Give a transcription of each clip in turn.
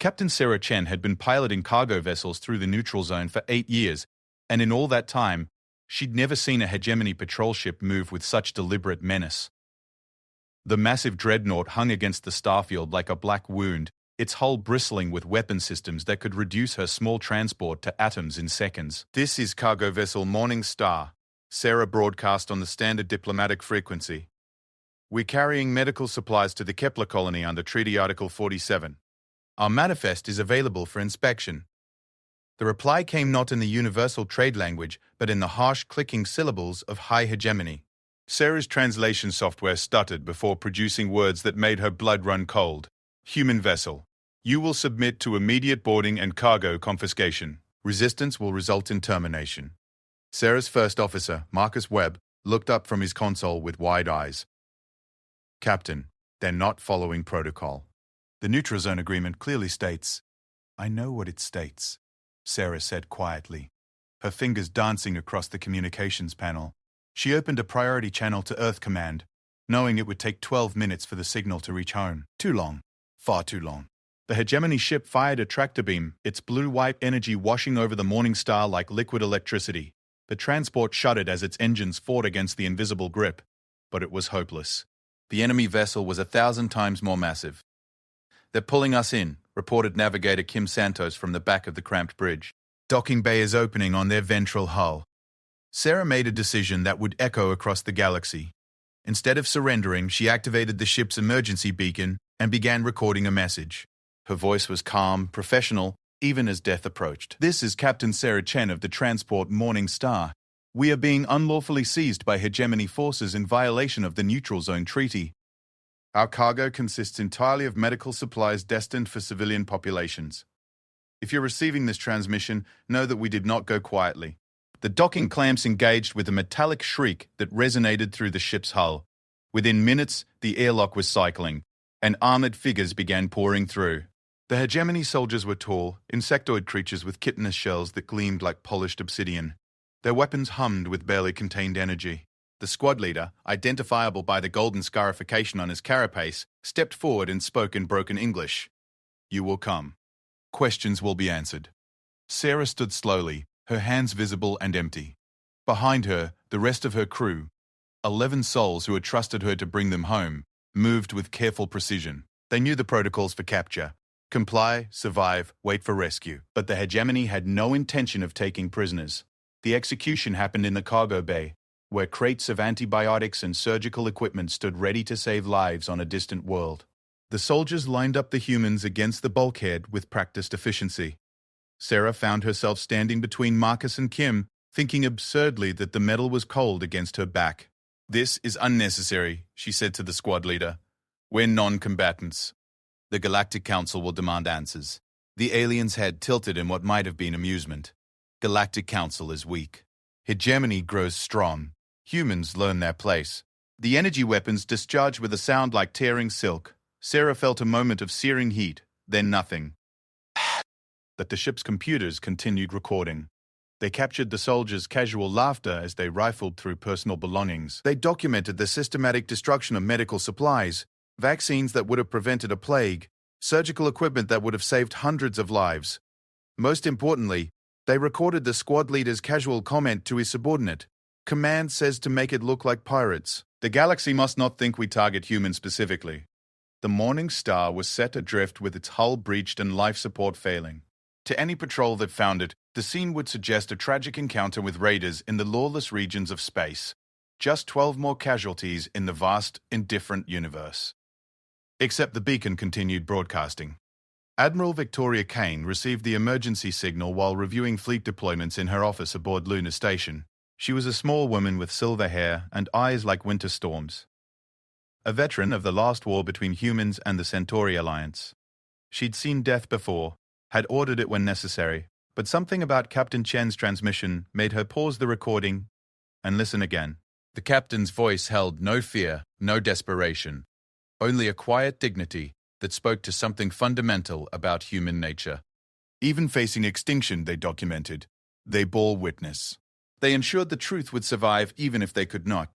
Captain Sarah Chen had been piloting cargo vessels through the neutral zone for 8 years, and in all that time, she'd never seen a hegemony patrol ship move with such deliberate menace. The massive dreadnought hung against the starfield like a black wound, its hull bristling with weapon systems that could reduce her small transport to atoms in seconds. "This is cargo vessel Morning Star," Sarah broadcast on the standard diplomatic frequency. "We're carrying medical supplies to the Kepler colony under Treaty Article 47. Our manifest is available for inspection." The reply came not in the universal trade language, but in the harsh clicking syllables of high hegemony. Sarah's translation software stuttered before producing words that made her blood run cold. "Human vessel. You will submit to immediate boarding and cargo confiscation. Resistance will result in termination." Sarah's first officer, Marcus Webb, looked up from his console with wide eyes. "Captain, they're not following protocol. The neutral zone agreement clearly states—" "I know what it states," Sarah said quietly, her fingers dancing across the communications panel. She opened a priority channel to Earth Command, knowing it would take 12 minutes for the signal to reach home. Too long. Far too long. The hegemony ship fired a tractor beam, its blue-white energy washing over the Morning Star like liquid electricity. The transport shuddered as its engines fought against the invisible grip, but it was hopeless. The enemy vessel was 1,000 times more massive. "They're pulling us in," reported navigator Kim Santos from the back of the cramped bridge. "Docking bay is opening on their ventral hull." Sarah made a decision that would echo across the galaxy. Instead of surrendering, she activated the ship's emergency beacon and began recording a message. Her voice was calm, professional, even as death approached. "This is Captain Sarah Chen of the transport Morning Star. We are being unlawfully seized by hegemony forces in violation of the Neutral Zone Treaty. Our cargo consists entirely of medical supplies destined for civilian populations. If you're receiving this transmission, know that we did not go quietly." The docking clamps engaged with a metallic shriek that resonated through the ship's hull. Within minutes, the airlock was cycling, and armored figures began pouring through. The hegemony soldiers were tall, insectoid creatures with chitinous shells that gleamed like polished obsidian. Their weapons hummed with barely contained energy. The squad leader, identifiable by the golden scarification on his carapace, stepped forward and spoke in broken English. "You will come. Questions will be answered." Sarah stood slowly, her hands visible and empty. Behind her, the rest of her crew, 11 souls who had trusted her to bring them home, moved with careful precision. They knew the protocols for capture: comply, survive, wait for rescue. But the hegemony had no intention of taking prisoners. The execution happened in the cargo bay, where crates of antibiotics and surgical equipment stood ready to save lives on a distant world. The soldiers lined up the humans against the bulkhead with practiced efficiency. Sarah found herself standing between Marcus and Kim, thinking absurdly that the metal was cold against her back. "This is unnecessary," she said to the squad leader. "We're non-combatants. The Galactic Council will demand answers." The alien's head tilted in what might have been amusement. "Galactic Council is weak. Hegemony grows strong. Humans learn their place." The energy weapons discharged with a sound like tearing silk. Sarah felt a moment of searing heat, then nothing. But the ship's computers continued recording. They captured the soldiers' casual laughter as they rifled through personal belongings. They documented the systematic destruction of medical supplies, vaccines that would have prevented a plague, surgical equipment that would have saved hundreds of lives. Most importantly, they recorded the squad leader's casual comment to his subordinate. "Command says to make it look like pirates. The galaxy must not think we target humans specifically." The Morning Star was set adrift with its hull breached and life support failing. To any patrol that found it, the scene would suggest a tragic encounter with raiders in the lawless regions of space. Just 12 more casualties in the vast, indifferent universe. Except the beacon continued broadcasting. Admiral Victoria Kane received the emergency signal while reviewing fleet deployments in her office aboard Lunar Station. She was a small woman with silver hair and eyes like winter storms. A veteran of the last war between humans and the Centauri Alliance. She'd seen death before, had ordered it when necessary, but something about Captain Chen's transmission made her pause the recording and listen again. The captain's voice held no fear, no desperation, only a quiet dignity that spoke to something fundamental about human nature. Even facing extinction, they documented, they bore witness. They ensured the truth would survive even if they could not.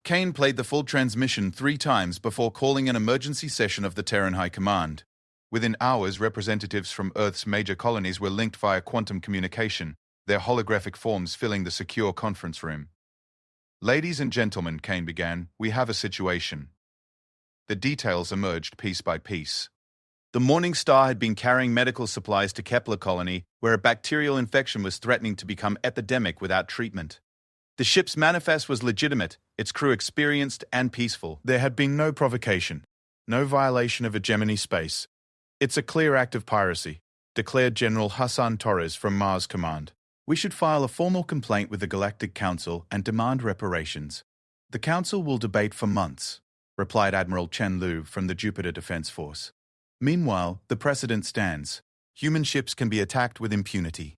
Kane played the full transmission 3 times before calling an emergency session of the Terran High Command. Within hours, representatives from Earth's major colonies were linked via quantum communication, their holographic forms filling the secure conference room. "Ladies and gentlemen," Kane began, "we have a situation." The details emerged piece by piece. The Morning Star had been carrying medical supplies to Kepler colony, where a bacterial infection was threatening to become epidemic without treatment. The ship's manifest was legitimate, its crew experienced and peaceful. There had been no provocation, no violation of hegemony space. "It's a clear act of piracy," declared General Hassan Torres from Mars Command. "We should file a formal complaint with the Galactic Council and demand reparations." "The Council will debate for months," replied Admiral Chen Lu from the Jupiter Defense Force. "Meanwhile, the precedent stands. Human ships can be attacked with impunity."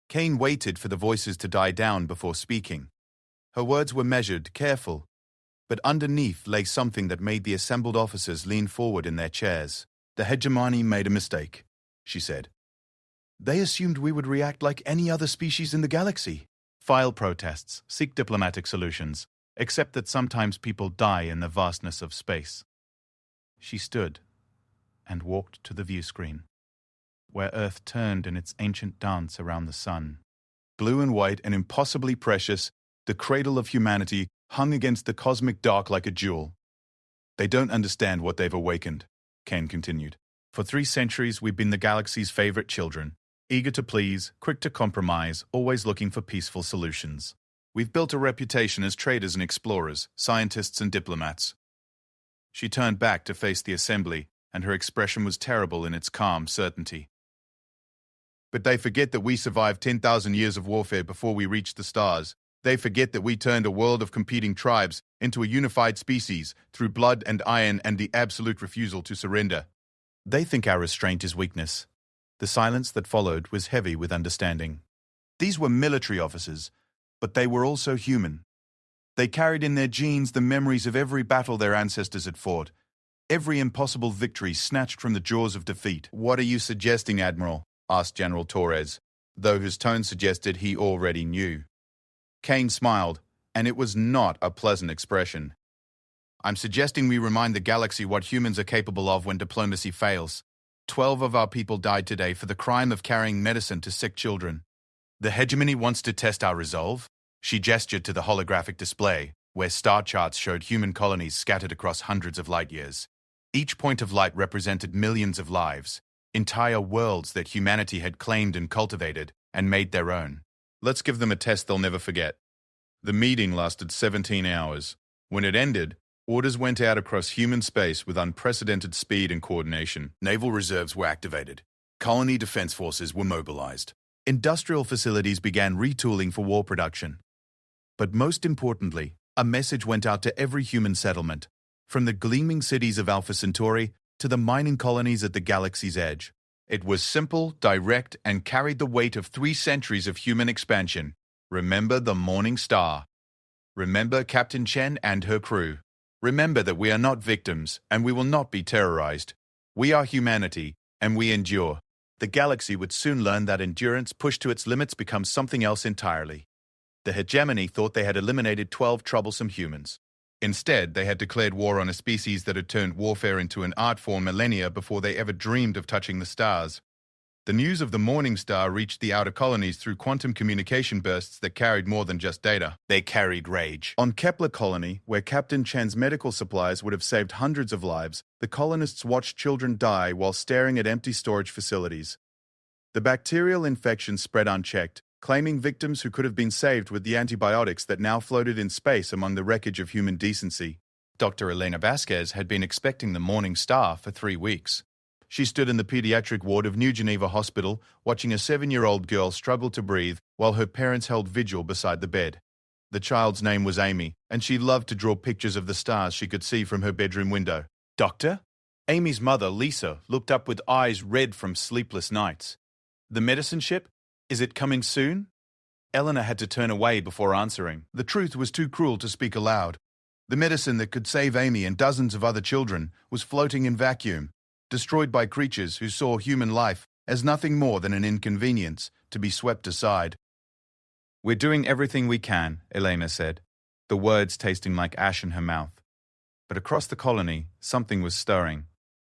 Kane waited for the voices to die down before speaking. Her words were measured, careful, but underneath lay something that made the assembled officers lean forward in their chairs. "The hegemony made a mistake," she said. "They assumed we would react like any other species in the galaxy. File protests, seek diplomatic solutions, accept that sometimes people die in the vastness of space." She stood and walked to the view screen, where Earth turned in its ancient dance around the sun. Blue and white and impossibly precious, the cradle of humanity hung against the cosmic dark like a jewel. "They don't understand what they've awakened," Kane continued. "For 3 centuries we've been the galaxy's favorite children, eager to please, quick to compromise, always looking for peaceful solutions. We've built a reputation as traders and explorers, scientists and diplomats." She turned back to face the assembly, and her expression was terrible in its calm certainty. "But they forget that we survived 10,000 years of warfare before we reached the stars. They forget that we turned a world of competing tribes into a unified species through blood and iron and the absolute refusal to surrender. They think our restraint is weakness." The silence that followed was heavy with understanding. These were military officers, but they were also human. They carried in their genes the memories of every battle their ancestors had fought, every impossible victory snatched from the jaws of defeat. "What are you suggesting, Admiral?" asked General Torres, though his tone suggested he already knew. Kane smiled, and it was not a pleasant expression. "I'm suggesting we remind the galaxy what humans are capable of when diplomacy fails. 12 of our people died today for the crime of carrying medicine to sick children. The hegemony wants to test our resolve." She gestured to the holographic display, where star charts showed human colonies scattered across hundreds of light years. Each point of light represented millions of lives, entire worlds that humanity had claimed and cultivated and made their own. "Let's give them a test they'll never forget." The meeting lasted 17 hours. When it ended, orders went out across human space with unprecedented speed and coordination. Naval reserves were activated. Colony defense forces were mobilized. Industrial facilities began retooling for war production. But most importantly, a message went out to every human settlement, from the gleaming cities of Alpha Centauri to the mining colonies at the galaxy's edge. It was simple, direct, and carried the weight of 3 centuries of human expansion. Remember the Morning Star. Remember Captain Chen and her crew. Remember that we are not victims, and we will not be terrorized. We are humanity, and we endure. The galaxy would soon learn that endurance pushed to its limits becomes something else entirely. The hegemony thought they had eliminated 12 troublesome humans. Instead, they had declared war on a species that had turned warfare into an art form millennia before they ever dreamed of touching the stars. The news of the Morning Star reached the outer colonies through quantum communication bursts that carried more than just data. They carried rage. On Kepler colony, where Captain Chen's medical supplies would have saved hundreds of lives, the colonists watched children die while staring at empty storage facilities. The bacterial infection spread unchecked, claiming victims who could have been saved with the antibiotics that now floated in space among the wreckage of human decency. Dr. Elena Vasquez had been expecting the Morning Star for 3 weeks. She stood in the pediatric ward of New Geneva Hospital, watching a 7-year-old girl struggle to breathe while her parents held vigil beside the bed. The child's name was Amy, and she loved to draw pictures of the stars she could see from her bedroom window. "Doctor?" Amy's mother, Lisa, looked up with eyes red from sleepless nights. "The medicine ship? Is it coming soon?" Eleanor had to turn away before answering. The truth was too cruel to speak aloud. The medicine that could save Amy and dozens of other children was floating in vacuum, destroyed by creatures who saw human life as nothing more than an inconvenience to be swept aside. "We're doing everything we can," Elena said, the words tasting like ash in her mouth. But across the colony, something was stirring.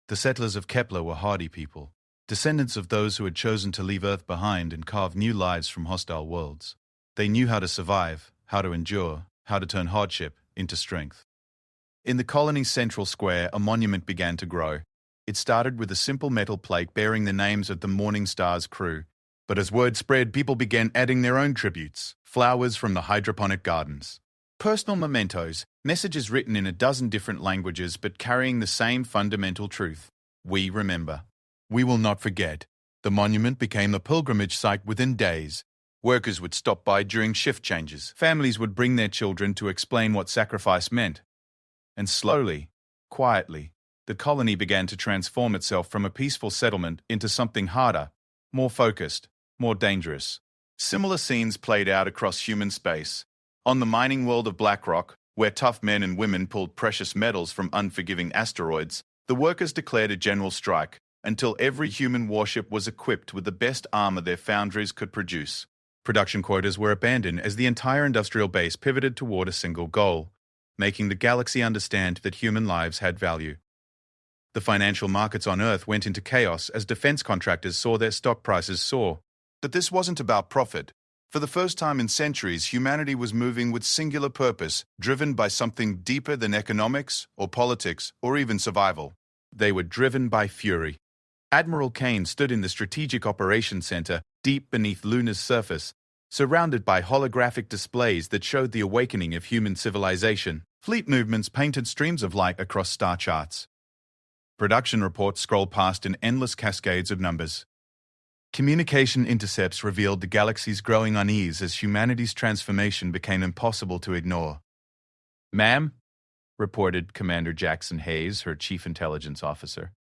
The settlers of Kepler were hardy people, descendants of those who had chosen to leave Earth behind and carve new lives from hostile worlds. They knew how to survive, how to endure, how to turn hardship into strength. In the colony's central square, a monument began to grow. It started with a simple metal plate bearing the names of the Morning Star's crew. But as word spread, people began adding their own tributes, flowers from the hydroponic gardens. Personal mementos, messages written in a dozen different languages but carrying the same fundamental truth. We remember. We will not forget. The monument became a pilgrimage site within days. Workers would stop by during shift changes. Families would bring their children to explain what sacrifice meant. And slowly, quietly, the colony began to transform itself from a peaceful settlement into something harder, more focused, more dangerous. Similar scenes played out across human space. On the mining world of Blackrock, where tough men and women pulled precious metals from unforgiving asteroids, the workers declared a general strike until every human warship was equipped with the best armor their foundries could produce. Production quotas were abandoned as the entire industrial base pivoted toward a single goal, making the galaxy understand that human lives had value. The financial markets on Earth went into chaos as defense contractors saw their stock prices soar. But this wasn't about profit. For the first time in centuries, humanity was moving with singular purpose, driven by something deeper than economics or politics or even survival. They were driven by fury. Admiral Kane stood in the Strategic Operations Center, deep beneath Luna's surface, surrounded by holographic displays that showed the awakening of human civilization. Fleet movements painted streams of light across star charts. Production reports scrolled past in endless cascades of numbers. Communication intercepts revealed the galaxy's growing unease as humanity's transformation became impossible to ignore. "Ma'am," reported Commander Jackson Hayes, her chief intelligence officer,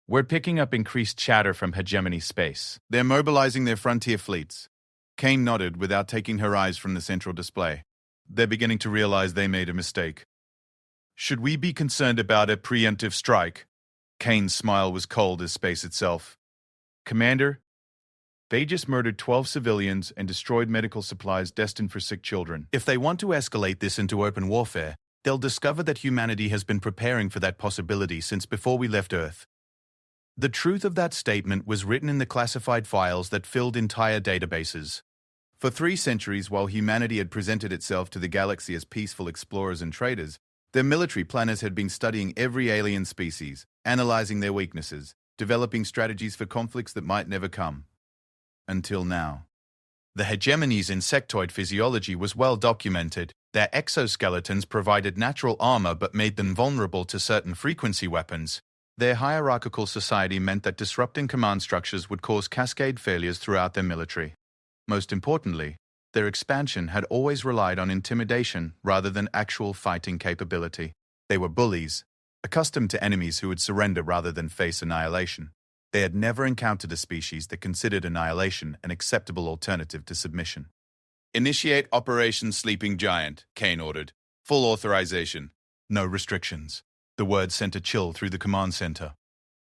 "we're picking up increased chatter from hegemony space. They're mobilizing their frontier fleets." Kane nodded without taking her eyes from the central display. "They're beginning to realize they made a mistake." "Should we be concerned about a preemptive strike?" Kane's smile was cold as space itself. "Commander, they just murdered 12 civilians and destroyed medical supplies destined for sick children. If they want to escalate this into open warfare, they'll discover that humanity has been preparing for that possibility since before we left Earth." The truth of that statement was written in the classified files that filled entire databases. For 3 centuries, while humanity had presented itself to the galaxy as peaceful explorers and traders, their military planners had been studying every alien species, analyzing their weaknesses, developing strategies for conflicts that might never come. Until now. The hegemony's insectoid physiology was well documented. Their exoskeletons provided natural armor but made them vulnerable to certain frequency weapons. Their hierarchical society meant that disrupting command structures would cause cascade failures throughout their military. Most importantly, their expansion had always relied on intimidation rather than actual fighting capability. They were bullies, accustomed to enemies who would surrender rather than face annihilation. They had never encountered a species that considered annihilation an acceptable alternative to submission. "Initiate Operation Sleeping Giant," Kane ordered. "Full authorization. No restrictions." The word sent a chill through the command center.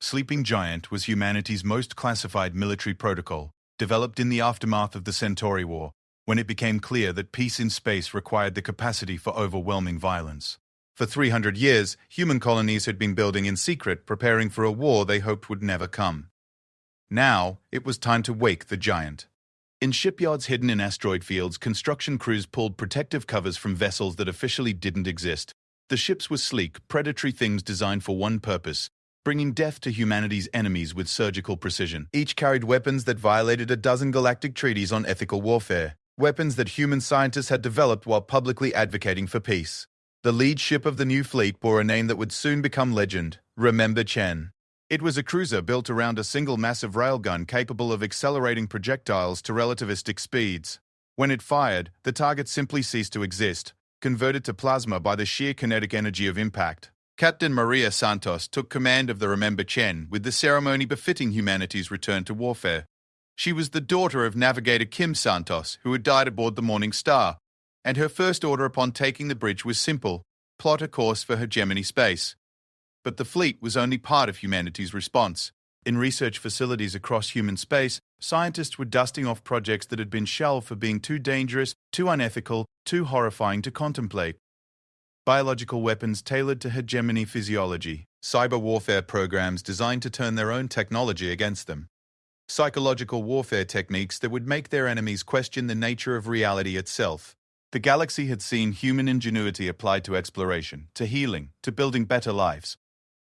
Sleeping Giant was humanity's most classified military protocol, developed in the aftermath of the Centauri War, when it became clear that peace in space required the capacity for overwhelming violence. For 300 years, human colonies had been building in secret, preparing for a war they hoped would never come. Now, it was time to wake the giant. In shipyards hidden in asteroid fields, construction crews pulled protective covers from vessels that officially didn't exist. The ships were sleek, predatory things designed for one purpose: bringing death to humanity's enemies with surgical precision. Each carried weapons that violated a dozen galactic treaties on ethical warfare, weapons that human scientists had developed while publicly advocating for peace. The lead ship of the new fleet bore a name that would soon become legend: Remember Chen. It was a cruiser built around a single massive railgun capable of accelerating projectiles to relativistic speeds. When it fired, the target simply ceased to exist, converted to plasma by the sheer kinetic energy of impact. Captain Maria Santos took command of the Remember Chen with the ceremony befitting humanity's return to warfare. She was the daughter of Navigator Kim Santos, who had died aboard the Morning Star, and her first order upon taking the bridge was simple: plot a course for hegemony space. But the fleet was only part of humanity's response. In research facilities across human space, scientists were dusting off projects that had been shelved for being too dangerous, too unethical, too horrifying to contemplate. Biological weapons tailored to hegemony physiology, cyber warfare programs designed to turn their own technology against them, psychological warfare techniques that would make their enemies question the nature of reality itself. The galaxy had seen human ingenuity applied to exploration, to healing, to building better lives.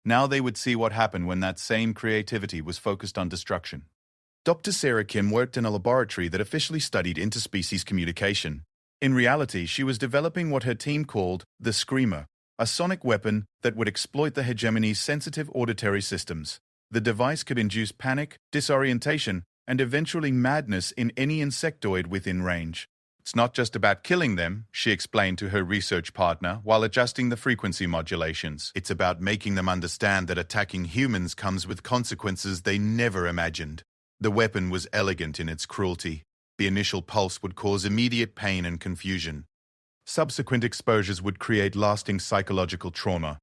Now they would see what happened when that same creativity was focused on destruction. Dr. Sarah Kim worked in a laboratory that officially studied interspecies communication. In reality, she was developing what her team called the Screamer, a sonic weapon that would exploit the hegemony's sensitive auditory systems. The device could induce panic, disorientation, and eventually madness in any insectoid within range. It's not just about killing them, she explained to her research partner while adjusting the frequency modulations. It's about making them understand that attacking humans comes with consequences they never imagined. The weapon was elegant in its cruelty. The initial pulse would cause immediate pain and confusion. Subsequent exposures would create lasting psychological trauma,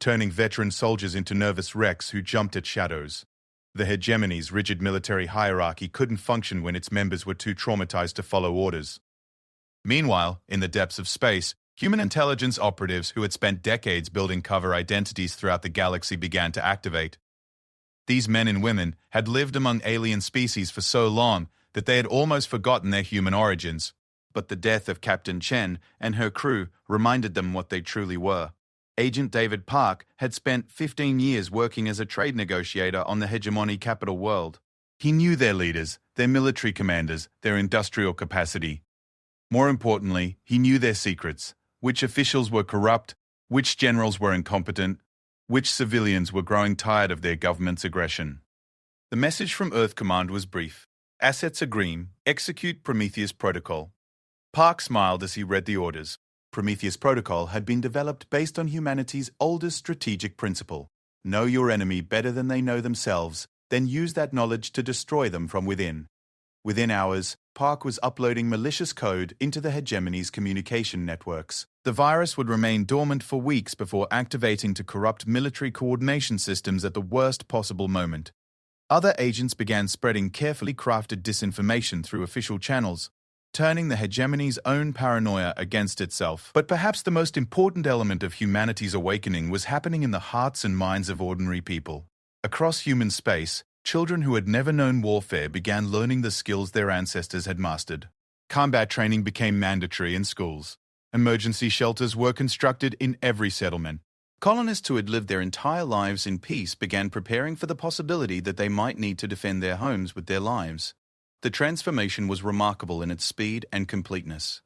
turning veteran soldiers into nervous wrecks who jumped at shadows. The hegemony's rigid military hierarchy couldn't function when its members were too traumatized to follow orders. Meanwhile, in the depths of space, human intelligence operatives who had spent decades building cover identities throughout the galaxy began to activate. These men and women had lived among alien species for so long that they had almost forgotten their human origins. But the death of Captain Chen and her crew reminded them what they truly were. Agent David Park had spent 15 years working as a trade negotiator on the hegemony capital world. He knew their leaders, their military commanders, their industrial capacity. More importantly, he knew their secrets, which officials were corrupt, which generals were incompetent, which civilians were growing tired of their government's aggression. The message from Earth Command was brief. Assets agreed. Execute Prometheus Protocol. Park smiled as he read the orders. Prometheus Protocol had been developed based on humanity's oldest strategic principle. Know your enemy better than they know themselves, then use that knowledge to destroy them from within. Within hours, Park was uploading malicious code into the hegemony's communication networks. The virus would remain dormant for weeks before activating to corrupt military coordination systems at the worst possible moment. Other agents began spreading carefully crafted disinformation through official channels, turning the hegemony's own paranoia against itself. But perhaps the most important element of humanity's awakening was happening in the hearts and minds of ordinary people. Across human space, children who had never known warfare began learning the skills their ancestors had mastered. Combat training became mandatory in schools. Emergency shelters were constructed in every settlement. Colonists who had lived their entire lives in peace began preparing for the possibility that they might need to defend their homes with their lives. The transformation was remarkable in its speed and completeness.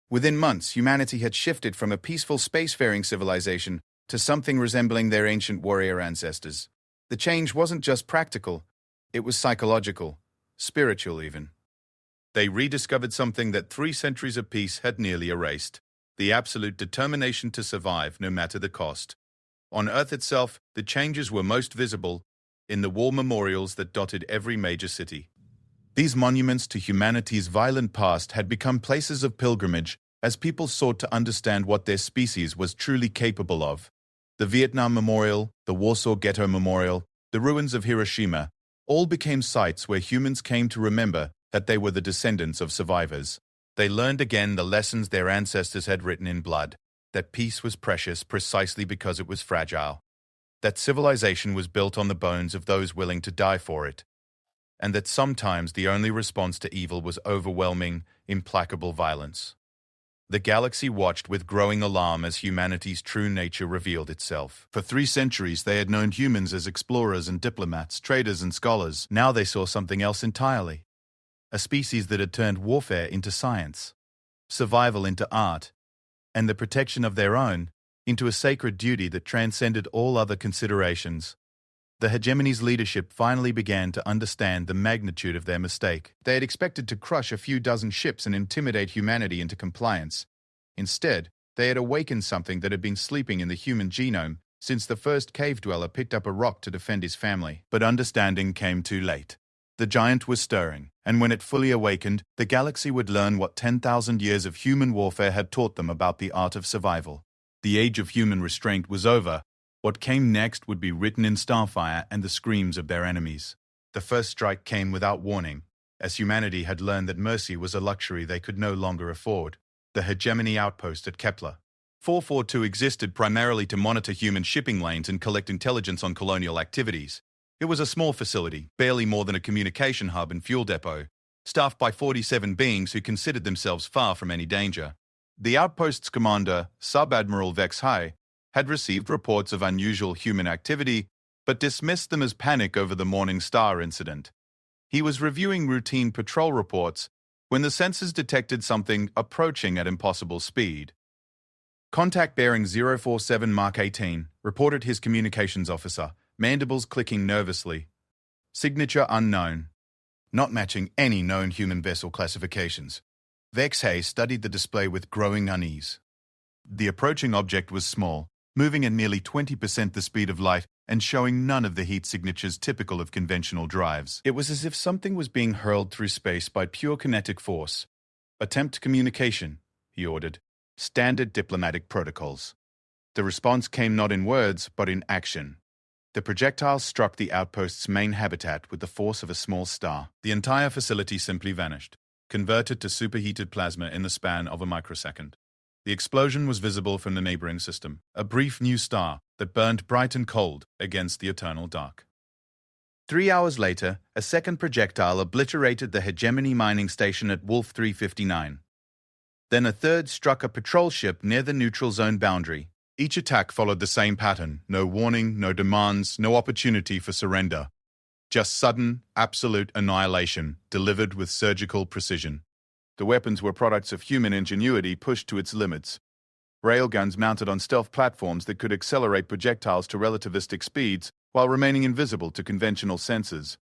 Within months, humanity had shifted from a peaceful spacefaring civilization to something resembling their ancient warrior ancestors. The change wasn't just practical, it was psychological, spiritual even. They rediscovered something that 3 centuries of peace had nearly erased: the absolute determination to survive no matter the cost. On Earth itself, the changes were most visible in the war memorials that dotted every major city. These monuments to humanity's violent past had become places of pilgrimage as people sought to understand what their species was truly capable of. The Vietnam Memorial, the Warsaw Ghetto Memorial, the ruins of Hiroshima, all became sites where humans came to remember that they were the descendants of survivors. They learned again the lessons their ancestors had written in blood, that peace was precious precisely because it was fragile, that civilization was built on the bones of those willing to die for it, and that sometimes the only response to evil was overwhelming, implacable violence. The galaxy watched with growing alarm as humanity's true nature revealed itself. For 3 centuries, they had known humans as explorers and diplomats, traders and scholars. Now they saw something else entirely. A species that had turned warfare into science, survival into art, and the protection of their own into a sacred duty that transcended all other considerations. The hegemony's leadership finally began to understand the magnitude of their mistake. They had expected to crush a few dozen ships and intimidate humanity into compliance. Instead, they had awakened something that had been sleeping in the human genome since the first cave dweller picked up a rock to defend his family. But understanding came too late. The giant was stirring, and when it fully awakened, the galaxy would learn what 10,000 years of human warfare had taught them about the art of survival. The age of human restraint was over. What came next would be written in starfire and the screams of their enemies. The first strike came without warning, as humanity had learned that mercy was a luxury they could no longer afford. The hegemony outpost at Kepler. 442 existed primarily to monitor human shipping lanes and collect intelligence on colonial activities. It was a small facility, barely more than a communication hub and fuel depot, staffed by 47 beings who considered themselves far from any danger. The outpost's commander, Sub-Admiral Vex High, had received reports of unusual human activity, but dismissed them as panic over the Morning Star incident. He was reviewing routine patrol reports when the sensors detected something approaching at impossible speed. Contact bearing 047 Mark 18, reported his communications officer, mandibles clicking nervously. Signature unknown. Not matching any known human vessel classifications. Vex Hay studied the display with growing unease. The approaching object was small, moving at nearly 20% the speed of light and showing none of the heat signatures typical of conventional drives. It was as if something was being hurled through space by pure kinetic force. Attempt communication, he ordered. Standard diplomatic protocols. The response came not in words, but in action. The projectile struck the outpost's main habitat with the force of a small star. The entire facility simply vanished, converted to superheated plasma in the span of a microsecond. The explosion was visible from the neighboring system, a brief new star that burned bright and cold against the eternal dark. 3 hours later, a second projectile obliterated the hegemony mining station at Wolf 359. Then a third struck a patrol ship near the neutral zone boundary. Each attack followed the same pattern: no warning, no demands, no opportunity for surrender. Just sudden, absolute annihilation, delivered with surgical precision. The weapons were products of human ingenuity pushed to its limits. Railguns mounted on stealth platforms that could accelerate projectiles to relativistic speeds while remaining invisible to conventional sensors.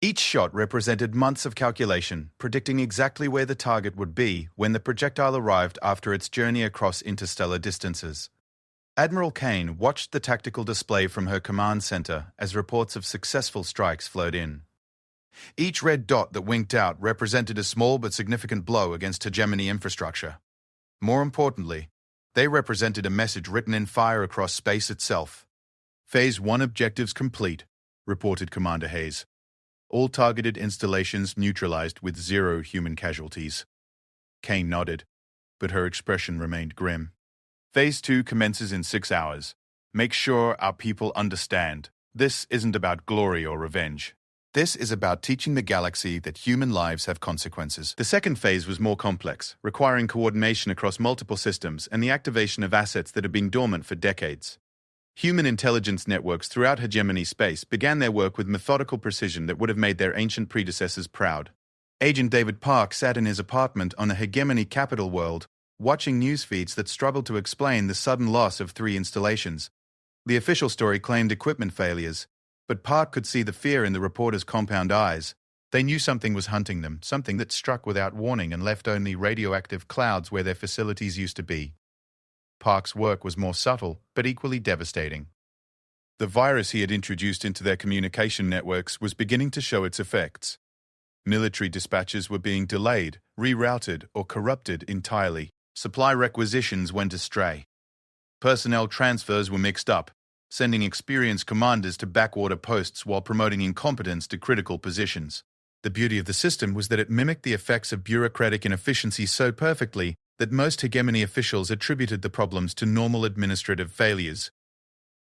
Each shot represented months of calculation, predicting exactly where the target would be when the projectile arrived after its journey across interstellar distances. Admiral Kane watched the tactical display from her command center as reports of successful strikes flowed in. Each red dot that winked out represented a small but significant blow against hegemony infrastructure. More importantly, they represented a message written in fire across space itself. Phase 1 objectives complete, reported Commander Hayes. All targeted installations neutralized with 0 human casualties. Kane nodded, but her expression remained grim. Phase 2 commences in 6 hours. Make sure our people understand. This isn't about glory or revenge. This is about teaching the galaxy that human lives have consequences. The second phase was more complex, requiring coordination across multiple systems and the activation of assets that had been dormant for decades. Human intelligence networks throughout hegemony space began their work with methodical precision that would have made their ancient predecessors proud. Agent David Park sat in his apartment on the hegemony capital world, watching news feeds that struggled to explain the sudden loss of 3 installations. The official story claimed equipment failures, but Park could see the fear in the reporters' compound eyes. They knew something was hunting them, something that struck without warning and left only radioactive clouds where their facilities used to be. Park's work was more subtle, but equally devastating. The virus he had introduced into their communication networks was beginning to show its effects. Military dispatches were being delayed, rerouted, or corrupted entirely. Supply requisitions went astray. Personnel transfers were mixed up, sending experienced commanders to backwater posts while promoting incompetence to critical positions. The beauty of the system was that it mimicked the effects of bureaucratic inefficiency so perfectly that most hegemony officials attributed the problems to normal administrative failures.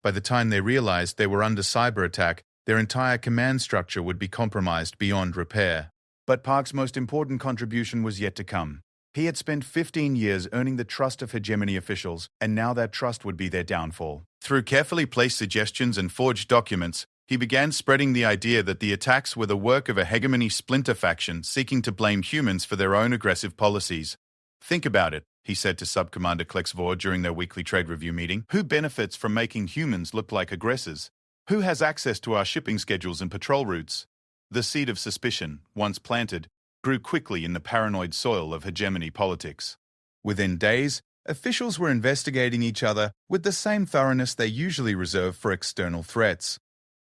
By the time they realized they were under cyber attack, their entire command structure would be compromised beyond repair. But Park's most important contribution was yet to come. He had spent 15 years earning the trust of hegemony officials, and now that trust would be their downfall. Through carefully placed suggestions and forged documents, he began spreading the idea that the attacks were the work of a hegemony splinter faction seeking to blame humans for their own aggressive policies. Think about it, he said to Sub-Commander Klexvor during their weekly trade review meeting. Who benefits from making humans look like aggressors? Who has access to our shipping schedules and patrol routes? The seed of suspicion, once planted, grew quickly in the paranoid soil of hegemony politics. Within days, officials were investigating each other with the same thoroughness they usually reserve for external threats.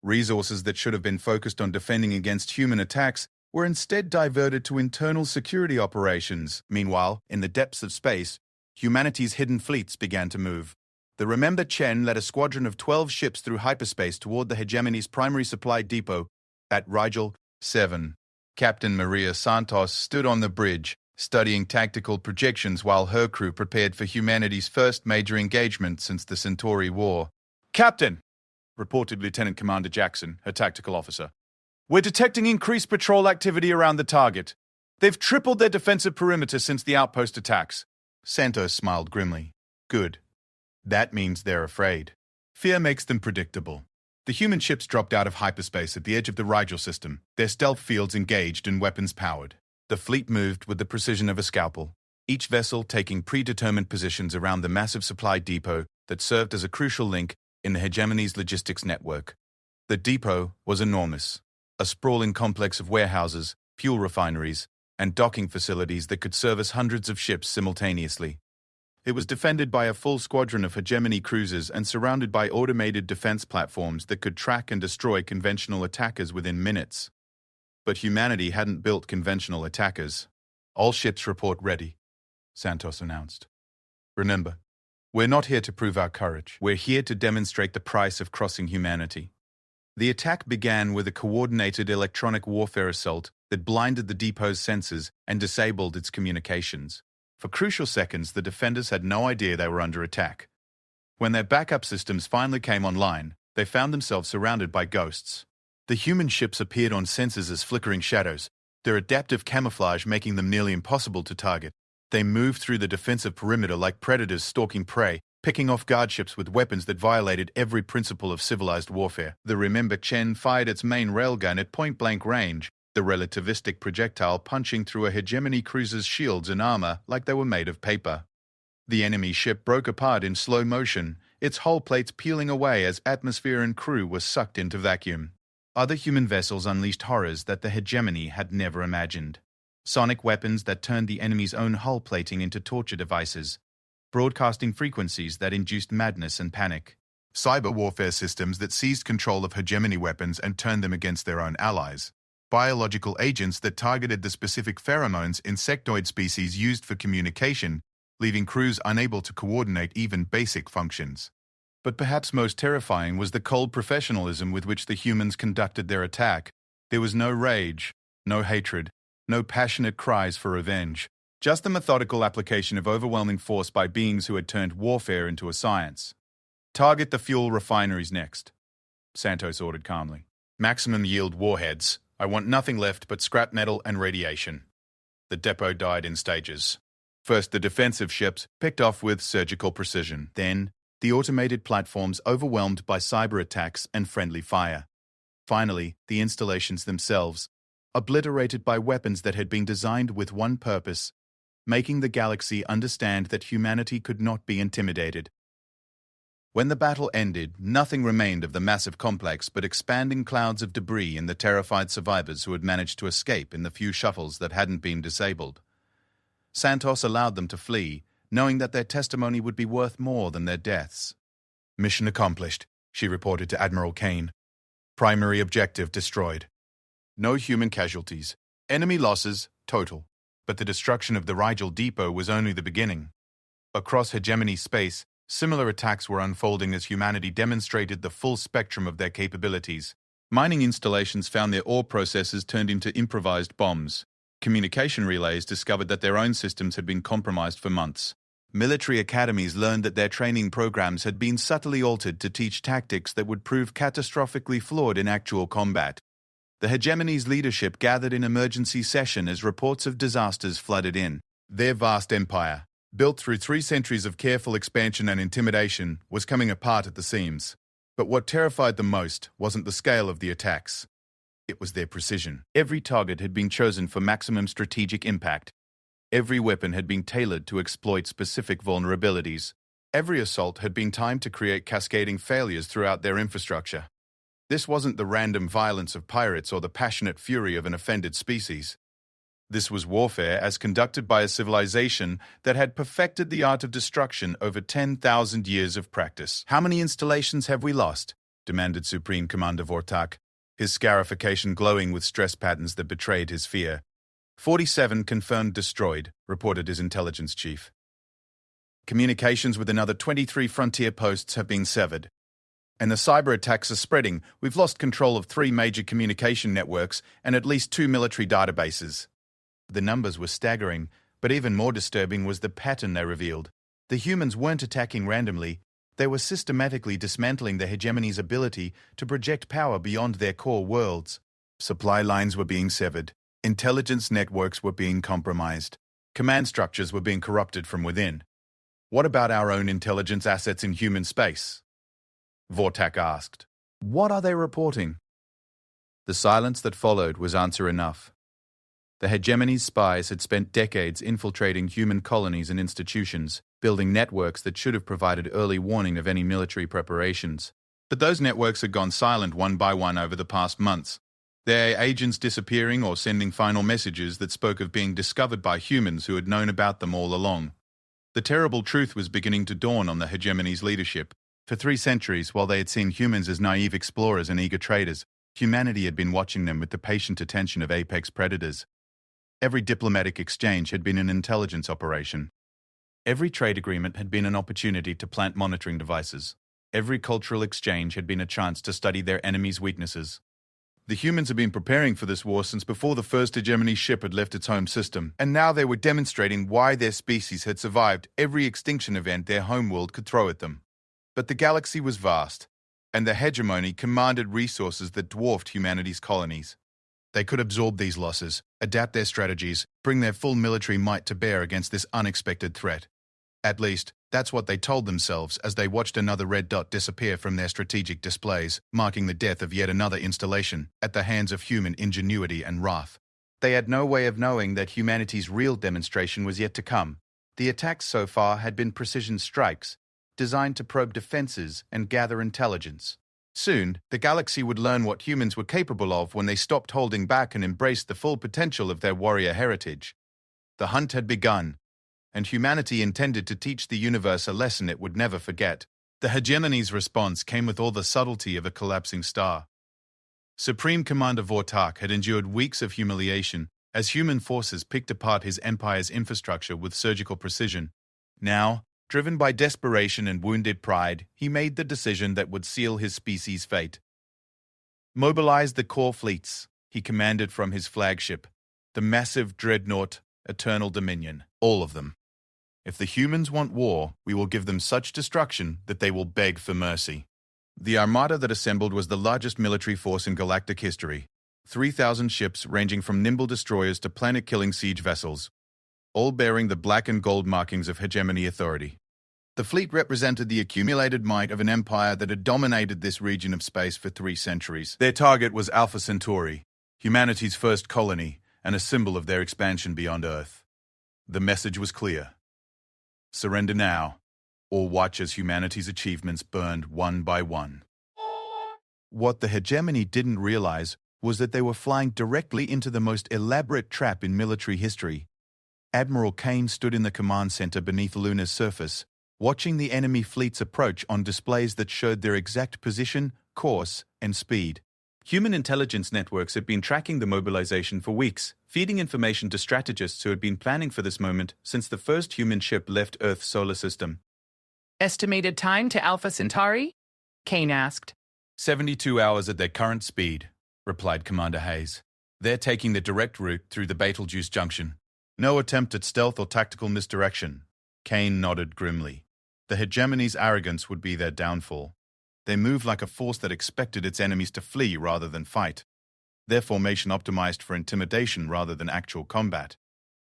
Resources that should have been focused on defending against human attacks were instead diverted to internal security operations. Meanwhile, in the depths of space, humanity's hidden fleets began to move. The Remember Chen led a squadron of 12 ships through hyperspace toward the hegemony's primary supply depot at Rigel 7. Captain Maria Santos stood on the bridge, studying tactical projections while her crew prepared for humanity's first major engagement since the Centauri War. "Captain," reported Lieutenant Commander Jackson, her tactical officer, "we're detecting increased patrol activity around the target. They've tripled their defensive perimeter since the outpost attacks." Santos smiled grimly. "Good. That means they're afraid. Fear makes them predictable." The human ships dropped out of hyperspace at the edge of the Rigel system, their stealth fields engaged and weapons powered. The fleet moved with the precision of a scalpel, each vessel taking predetermined positions around the massive supply depot that served as a crucial link in the hegemony's logistics network. The depot was enormous, a sprawling complex of warehouses, fuel refineries, and docking facilities that could service hundreds of ships simultaneously. It was defended by a full squadron of hegemony cruisers and surrounded by automated defense platforms that could track and destroy conventional attackers within minutes. But humanity hadn't built conventional attackers. "All ships report ready," Santos announced. "Remember, we're not here to prove our courage. We're here to demonstrate the price of crossing humanity." The attack began with a coordinated electronic warfare assault that blinded the depot's sensors and disabled its communications. For crucial seconds, the defenders had no idea they were under attack. When their backup systems finally came online, they found themselves surrounded by ghosts. The human ships appeared on sensors as flickering shadows, their adaptive camouflage making them nearly impossible to target. They moved through the defensive perimeter like predators stalking prey, picking off guard ships with weapons that violated every principle of civilized warfare. The Remember Chen fired its main railgun at point-blank range, the relativistic projectile punching through a hegemony cruiser's shields and armor like they were made of paper. The enemy ship broke apart in slow motion, its hull plates peeling away as atmosphere and crew were sucked into vacuum. Other human vessels unleashed horrors that the hegemony had never imagined. Sonic weapons that turned the enemy's own hull plating into torture devices, broadcasting frequencies that induced madness and panic. Cyber warfare systems that seized control of hegemony weapons and turned them against their own allies. Biological agents that targeted the specific pheromones insectoid species used for communication, leaving crews unable to coordinate even basic functions. But perhaps most terrifying was the cold professionalism with which the humans conducted their attack. There was no rage, no hatred, no passionate cries for revenge, just the methodical application of overwhelming force by beings who had turned warfare into a science. "Target the fuel refineries next," Santos ordered calmly. "Maximum yield warheads. I want nothing left but scrap metal and radiation." The depot died in stages. First, the defensive ships picked off with surgical precision. Then, the automated platforms overwhelmed by cyber attacks and friendly fire. Finally, the installations themselves, obliterated by weapons that had been designed with one purpose: making the galaxy understand that humanity could not be intimidated. When the battle ended, nothing remained of the massive complex but expanding clouds of debris and the terrified survivors who had managed to escape in the few shuttles that hadn't been disabled. Santos allowed them to flee, knowing that their testimony would be worth more than their deaths. "Mission accomplished," she reported to Admiral Kane. "Primary objective destroyed. No human casualties. Enemy losses, total. But the destruction of the Rigel depot was only the beginning. Across hegemony space, similar attacks were unfolding as humanity demonstrated the full spectrum of their capabilities. Mining installations found their ore processors turned into improvised bombs. Communication relays discovered that their own systems had been compromised for months. Military academies learned that their training programs had been subtly altered to teach tactics that would prove catastrophically flawed in actual combat. The hegemony's leadership gathered in emergency session as reports of disasters flooded in. Their vast empire, built through 3 centuries of careful expansion and intimidation, was coming apart at the seams. But what terrified them most wasn't the scale of the attacks. It was their precision. Every target had been chosen for maximum strategic impact. Every weapon had been tailored to exploit specific vulnerabilities. Every assault had been timed to create cascading failures throughout their infrastructure. This wasn't the random violence of pirates or the passionate fury of an offended species. This was warfare as conducted by a civilization that had perfected the art of destruction over 10,000 years of practice. "How many installations have we lost?" demanded Supreme Commander Vortak, his scarification glowing with stress patterns that betrayed his fear. 47 confirmed destroyed, reported his intelligence chief. Communications with another 23 frontier posts have been severed. And the cyber attacks are spreading. We've lost control of 3 major communication networks and at least 2 military databases. The numbers were staggering, But even more disturbing was the pattern they revealed. The humans weren't attacking randomly. They were systematically dismantling the hegemony's ability to project power beyond their core worlds. Supply lines were being severed. Intelligence networks were being compromised. Command structures were being corrupted from within. What about our own intelligence assets in human space? Vortak asked. What are they reporting? The silence that followed was answer enough. The hegemony's spies had spent decades infiltrating human colonies and institutions, building networks that should have provided early warning of any military preparations. But those networks had gone silent one by one over the past months, their agents disappearing or sending final messages that spoke of being discovered by humans who had known about them all along. The terrible truth was beginning to dawn on the hegemony's leadership. For 3 centuries, while they had seen humans as naive explorers and eager traders, humanity had been watching them with the patient attention of apex predators. Every diplomatic exchange had been an intelligence operation. Every trade agreement had been an opportunity to plant monitoring devices. Every cultural exchange had been a chance to study their enemies' weaknesses. The humans had been preparing for this war since before the first hegemony ship had left its home system, and now they were demonstrating why their species had survived every extinction event their homeworld could throw at them. But the galaxy was vast, and the hegemony commanded resources that dwarfed humanity's colonies. They could absorb these losses, adapt their strategies, bring their full military might to bear against this unexpected threat. At least, that's what they told themselves as they watched another red dot disappear from their strategic displays, marking the death of yet another installation at the hands of human ingenuity and wrath. They had no way of knowing that humanity's real demonstration was yet to come. The attacks so far had been precision strikes, designed to probe defenses and gather intelligence. Soon, the galaxy would learn what humans were capable of when they stopped holding back and embraced the full potential of their warrior heritage. The hunt had begun, and humanity intended to teach the universe a lesson it would never forget. The hegemony's response came with all the subtlety of a collapsing star. Supreme Commander Vortak had endured weeks of humiliation as human forces picked apart his empire's infrastructure with surgical precision. Now, driven by desperation and wounded pride, he made the decision that would seal his species' fate. Mobilize the core fleets, he commanded from his flagship, the massive dreadnought Eternal Dominion, all of them. If the humans want war, we will give them such destruction that they will beg for mercy. The armada that assembled was the largest military force in galactic history, 3,000 ships ranging from nimble destroyers to planet-killing siege vessels, all bearing the black and gold markings of hegemony authority. The fleet represented the accumulated might of an empire that had dominated this region of space for 3 centuries. Their target was Alpha Centauri, humanity's first colony, and a symbol of their expansion beyond Earth. The message was clear. Surrender now, or watch as humanity's achievements burned one by one. What the hegemony didn't realize was that they were flying directly into the most elaborate trap in military history. Admiral Kane stood in the command center beneath Luna's surface, watching the enemy fleets approach on displays that showed their exact position, course, and speed. Human intelligence networks had been tracking the mobilization for weeks, feeding information to strategists who had been planning for this moment since the first human ship left Earth's solar system. Estimated time to Alpha Centauri? Kane asked. 72 hours at their current speed, replied Commander Hayes. They're taking the direct route through the Betelgeuse Junction. No attempt at stealth or tactical misdirection. Kane nodded grimly. The hegemony's arrogance would be their downfall. They moved like a force that expected its enemies to flee rather than fight. Their formation optimized for intimidation rather than actual combat.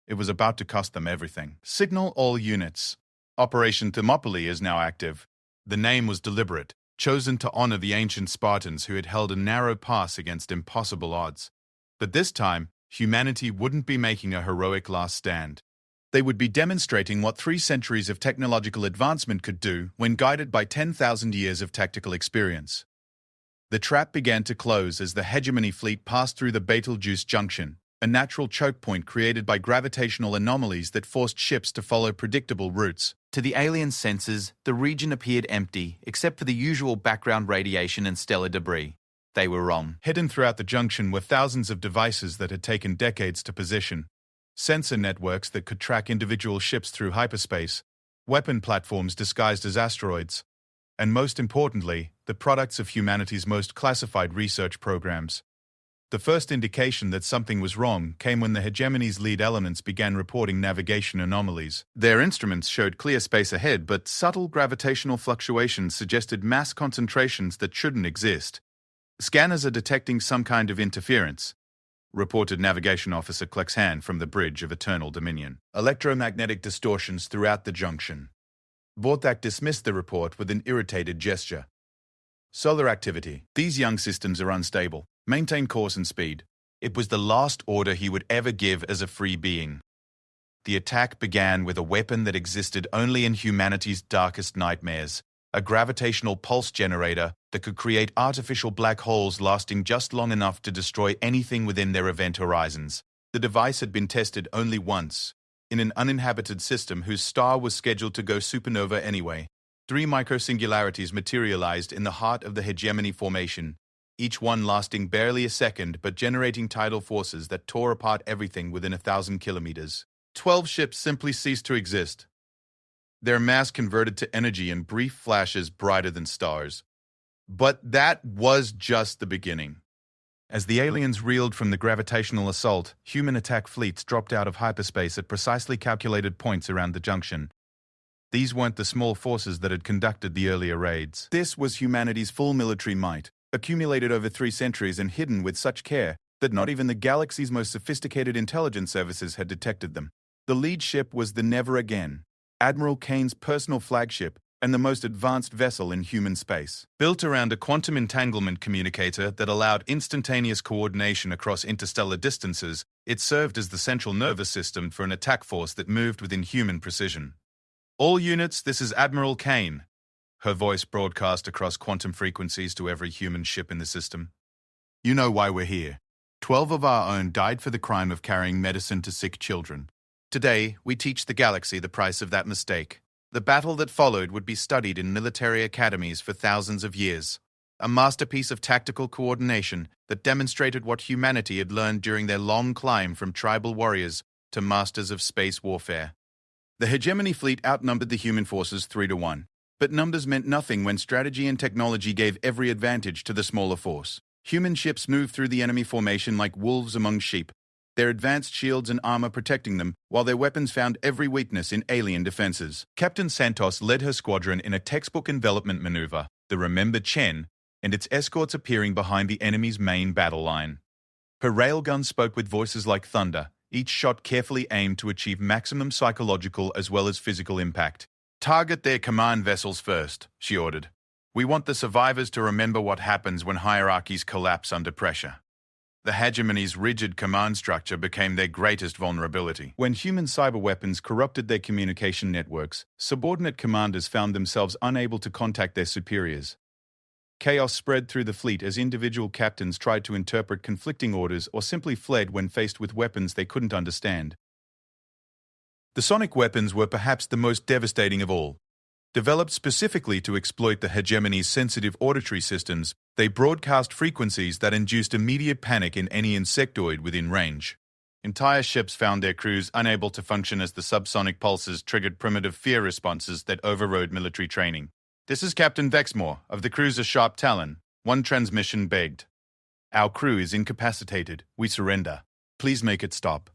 It was about to cost them everything. Signal all units. Operation Thermopylae is now active. The name was deliberate, chosen to honor the ancient Spartans who had held a narrow pass against impossible odds. But this time, humanity wouldn't be making a heroic last stand. They would be demonstrating what 3 centuries of technological advancement could do when guided by 10,000 years of tactical experience. The trap began to close as the hegemony fleet passed through the Betelgeuse Junction, a natural choke point created by gravitational anomalies that forced ships to follow predictable routes. To the alien senses, the region appeared empty, except for the usual background radiation and stellar debris. They were wrong. Hidden throughout the junction were thousands of devices that had taken decades to position. Sensor networks that could track individual ships through hyperspace, weapon platforms disguised as asteroids, and most importantly, the products of humanity's most classified research programs. The first indication that something was wrong came when the hegemony's lead elements began reporting navigation anomalies. Their instruments showed clear space ahead, but subtle gravitational fluctuations suggested mass concentrations that shouldn't exist. Scanners are detecting some kind of interference, reported Navigation Officer Klexhan from the bridge of Eternal Dominion. Electromagnetic distortions throughout the junction. Vortak dismissed the report with an irritated gesture. Solar activity. These young systems are unstable. Maintain course and speed. It was the last order he would ever give as a free being. The attack began with a weapon that existed only in humanity's darkest nightmares, a gravitational pulse generator that could create artificial black holes lasting just long enough to destroy anything within their event horizons. The device had been tested only once, in an uninhabited system whose star was scheduled to go supernova anyway. 3 microsingularities materialized in the heart of the hegemony formation, each one lasting barely a second but generating tidal forces that tore apart everything within 1,000 kilometers. 12 ships simply ceased to exist. Their mass converted to energy in brief flashes brighter than stars. But that was just the beginning. As the aliens reeled from the gravitational assault, human attack fleets dropped out of hyperspace at precisely calculated points around the junction. These weren't the small forces that had conducted the earlier raids. This was humanity's full military might, accumulated over 3 centuries and hidden with such care that not even the galaxy's most sophisticated intelligence services had detected them. The lead ship was the Never Again, Admiral Kane's personal flagship and the most advanced vessel in human space. Built around a quantum entanglement communicator that allowed instantaneous coordination across interstellar distances, it served as the central nervous system for an attack force that moved with inhuman precision. All units, this is Admiral Kane. Her voice broadcast across quantum frequencies to every human ship in the system. You know why we're here. 12 of our own died for the crime of carrying medicine to sick children. Today, we teach the galaxy the price of that mistake. The battle that followed would be studied in military academies for thousands of years. A masterpiece of tactical coordination that demonstrated what humanity had learned during their long climb from tribal warriors to masters of space warfare. The hegemony fleet outnumbered the human forces 3-1. But numbers meant nothing when strategy and technology gave every advantage to the smaller force. Human ships moved through the enemy formation like wolves among sheep, their advanced shields and armor protecting them, while their weapons found every weakness in alien defenses. Captain Santos led her squadron in a textbook envelopment maneuver, the Remember Chen, and its escorts appearing behind the enemy's main battle line. Her railguns spoke with voices like thunder, each shot carefully aimed to achieve maximum psychological as well as physical impact. Target their command vessels first, she ordered. We want the survivors to remember what happens when hierarchies collapse under pressure. The hegemony's rigid command structure became their greatest vulnerability. When human cyber weapons corrupted their communication networks, subordinate commanders found themselves unable to contact their superiors. Chaos spread through the fleet as individual captains tried to interpret conflicting orders or simply fled when faced with weapons they couldn't understand. The sonic weapons were perhaps the most devastating of all. Developed specifically to exploit the hegemony's sensitive auditory systems, they broadcast frequencies that induced immediate panic in any insectoid within range. Entire ships found their crews unable to function as the subsonic pulses triggered primitive fear responses that overrode military training. This is Captain Vexmore of the cruiser Sharp Talon. One transmission begged. Our crew is incapacitated. We surrender. Please make it stop.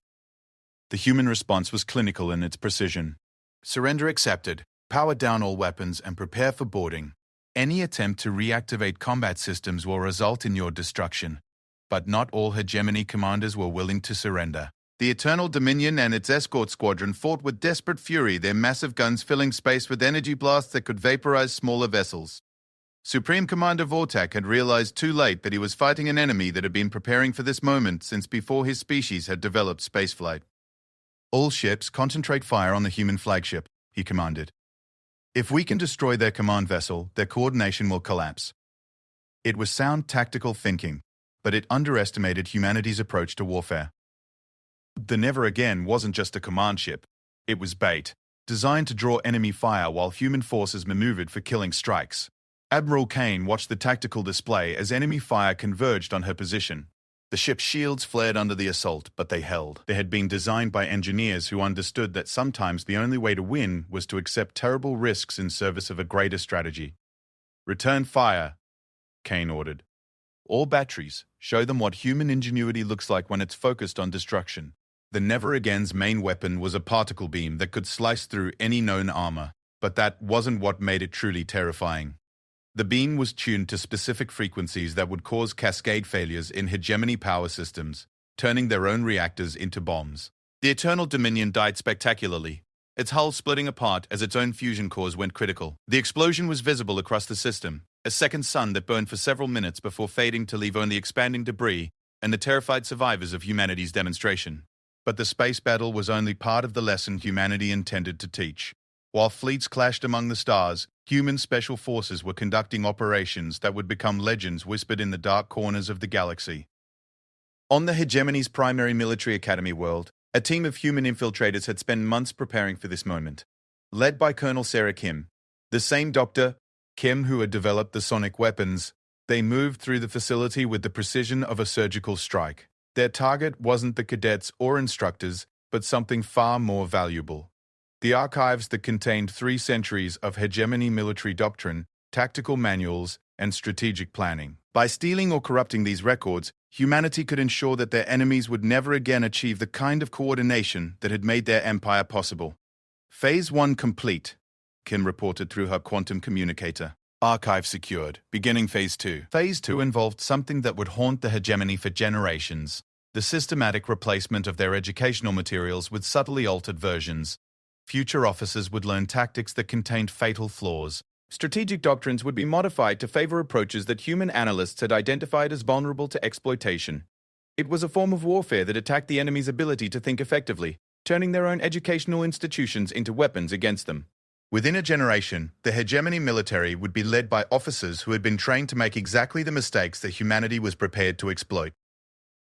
The human response was clinical in its precision. Surrender accepted. Power down all weapons and prepare for boarding. Any attempt to reactivate combat systems will result in your destruction. But not all hegemony commanders were willing to surrender. The Eternal Dominion and its escort squadron fought with desperate fury, their massive guns filling space with energy blasts that could vaporize smaller vessels. Supreme Commander Vortak had realized too late that he was fighting an enemy that had been preparing for this moment since before his species had developed spaceflight. All ships concentrate fire on the human flagship, he commanded. If we can destroy their command vessel, their coordination will collapse. It was sound tactical thinking, but it underestimated humanity's approach to warfare. The Never Again wasn't just a command ship. It was bait, designed to draw enemy fire while human forces maneuvered for killing strikes. Admiral Kane watched the tactical display as enemy fire converged on her position. The ship's shields flared under the assault, but they held. They had been designed by engineers who understood that sometimes the only way to win was to accept terrible risks in service of a greater strategy. Return fire, Kane ordered. All batteries show them what human ingenuity looks like when it's focused on destruction. The Never-Again's main weapon was a particle beam that could slice through any known armor, but that wasn't what made it truly terrifying. The beam was tuned to specific frequencies that would cause cascade failures in hegemony power systems, turning their own reactors into bombs. The Eternal Dominion died spectacularly, its hull splitting apart as its own fusion cores went critical. The explosion was visible across the system, a second sun that burned for several minutes before fading to leave only expanding debris and the terrified survivors of humanity's demonstration. But the space battle was only part of the lesson humanity intended to teach. While fleets clashed among the stars, human special forces were conducting operations that would become legends whispered in the dark corners of the galaxy. On the hegemony's primary military academy world, a team of human infiltrators had spent months preparing for this moment. Led by Colonel Sarah Kim, the same Dr. Kim who had developed the sonic weapons, they moved through the facility with the precision of a surgical strike. Their target wasn't the cadets or instructors, but something far more valuable. The archives that contained 3 centuries of hegemony military doctrine, tactical manuals, and strategic planning. By stealing or corrupting these records, humanity could ensure that their enemies would never again achieve the kind of coordination that had made their empire possible. Phase 1 complete, Kim reported through her quantum communicator. Archive secured. Beginning Phase 2. Phase 2 involved something that would haunt the hegemony for generations. The systematic replacement of their educational materials with subtly altered versions. Future officers would learn tactics that contained fatal flaws. Strategic doctrines would be modified to favor approaches that human analysts had identified as vulnerable to exploitation. It was a form of warfare that attacked the enemy's ability to think effectively, turning their own educational institutions into weapons against them. Within a generation, the hegemony military would be led by officers who had been trained to make exactly the mistakes that humanity was prepared to exploit.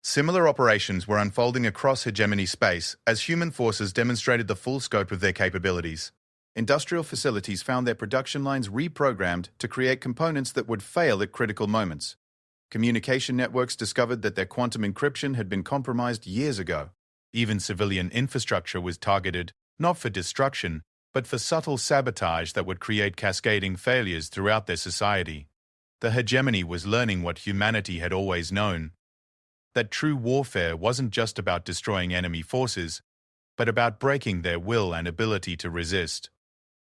Similar operations were unfolding across hegemony space as human forces demonstrated the full scope of their capabilities. Industrial facilities found their production lines reprogrammed to create components that would fail at critical moments. Communication networks discovered that their quantum encryption had been compromised years ago. Even civilian infrastructure was targeted, not for destruction, but for subtle sabotage that would create cascading failures throughout their society. The hegemony was learning what humanity had always known, that true warfare wasn't just about destroying enemy forces, but about breaking their will and ability to resist.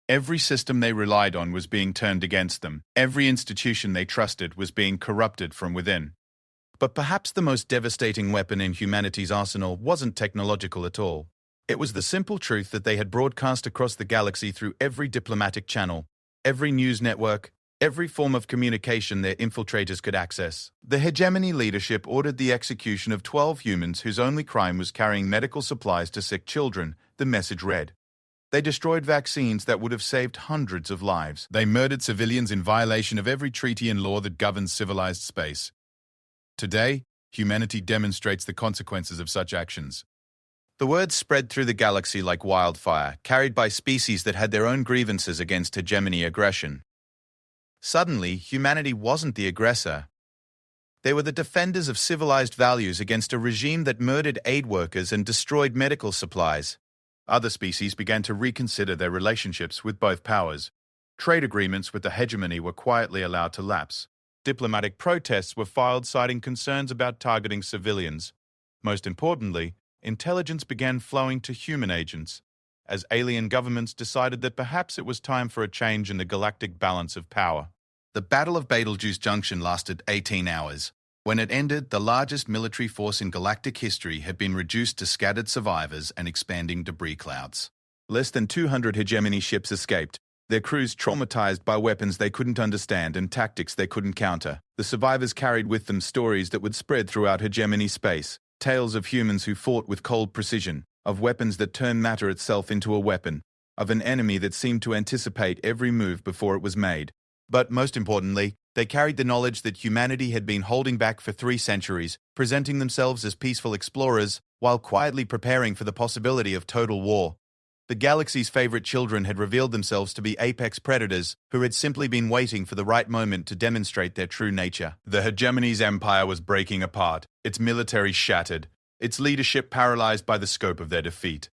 Every system they relied on was being turned against them. Every institution they trusted was being corrupted from within. But perhaps the most devastating weapon in humanity's arsenal wasn't technological at all. It was the simple truth that they had broadcast across the galaxy through every diplomatic channel, every news network, every form of communication their infiltrators could access. The hegemony leadership ordered the execution of 12 humans whose only crime was carrying medical supplies to sick children, the message read. They destroyed vaccines that would have saved hundreds of lives. They murdered civilians in violation of every treaty and law that governs civilized space. Today, humanity demonstrates the consequences of such actions. The word spread through the galaxy like wildfire, carried by species that had their own grievances against hegemony aggression. Suddenly, humanity wasn't the aggressor. They were the defenders of civilized values against a regime that murdered aid workers and destroyed medical supplies. Other species began to reconsider their relationships with both powers. Trade agreements with the hegemony were quietly allowed to lapse. Diplomatic protests were filed citing concerns about targeting civilians. Most importantly, intelligence began flowing to human agents, as alien governments decided that perhaps it was time for a change in the galactic balance of power. The Battle of Betelgeuse Junction lasted 18 hours. When it ended, the largest military force in galactic history had been reduced to scattered survivors and expanding debris clouds. Less than 200 hegemony ships escaped, their crews traumatized by weapons they couldn't understand and tactics they couldn't counter. The survivors carried with them stories that would spread throughout hegemony space, tales of humans who fought with cold precision, of weapons that turned matter itself into a weapon, of an enemy that seemed to anticipate every move before it was made. But most importantly, they carried the knowledge that humanity had been holding back for 3 centuries, presenting themselves as peaceful explorers, while quietly preparing for the possibility of total war. The galaxy's favorite children had revealed themselves to be apex predators who had simply been waiting for the right moment to demonstrate their true nature. The hegemony's empire was breaking apart, its military shattered, its leadership paralyzed by the scope of their defeat.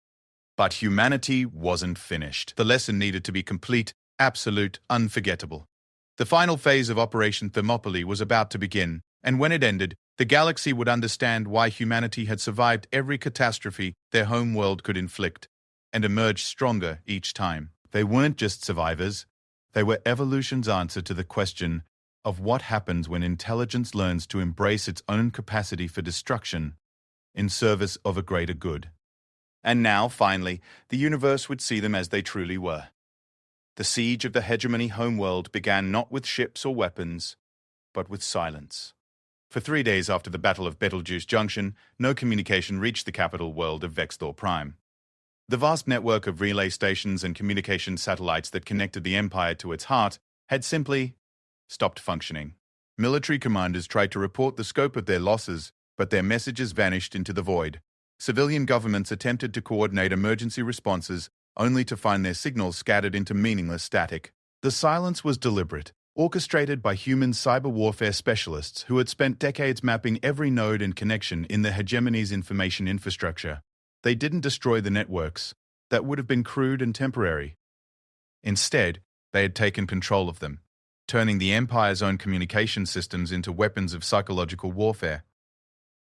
But humanity wasn't finished. The lesson needed to be complete, absolute, unforgettable. The final phase of Operation Thermopylae was about to begin, And when it ended, the galaxy would understand why humanity had survived every catastrophe their home world could inflict, and emerged stronger each time. They weren't just survivors, they were evolution's answer to the question of what happens when intelligence learns to embrace its own capacity for destruction in service of a greater good. And now, finally, the universe would see them as they truly were. The siege of the hegemony homeworld began not with ships or weapons, but with silence. For 3 days after the Battle of Betelgeuse Junction, no communication reached the capital world of Vexthor Prime. The vast network of relay stations and communication satellites that connected the Empire to its heart had simply stopped functioning. Military commanders tried to report the scope of their losses, but their messages vanished into the void. Civilian governments attempted to coordinate emergency responses, only to find their signals scattered into meaningless static. The silence was deliberate, orchestrated by human cyber warfare specialists who had spent decades mapping every node and connection in the hegemony's information infrastructure. They didn't destroy the networks. That would have been crude and temporary. Instead, they had taken control of them, turning the Empire's own communication systems into weapons of psychological warfare.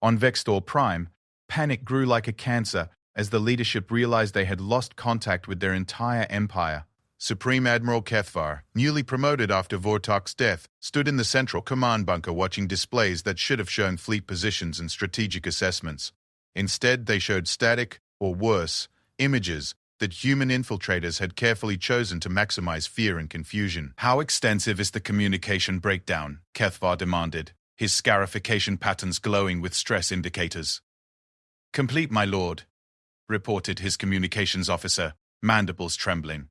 On Vexthor Prime, panic grew like a cancer as the leadership realized they had lost contact with their entire empire. Supreme Admiral Kethvar, newly promoted after Vortok's death, stood in the central command bunker watching displays that should have shown fleet positions and strategic assessments. Instead, they showed static, or worse, images that human infiltrators had carefully chosen to maximize fear and confusion. "How extensive is the communication breakdown?" Kethvar demanded, his scarification patterns glowing with stress indicators. "Complete, my lord," reported his communications officer, mandibles trembling.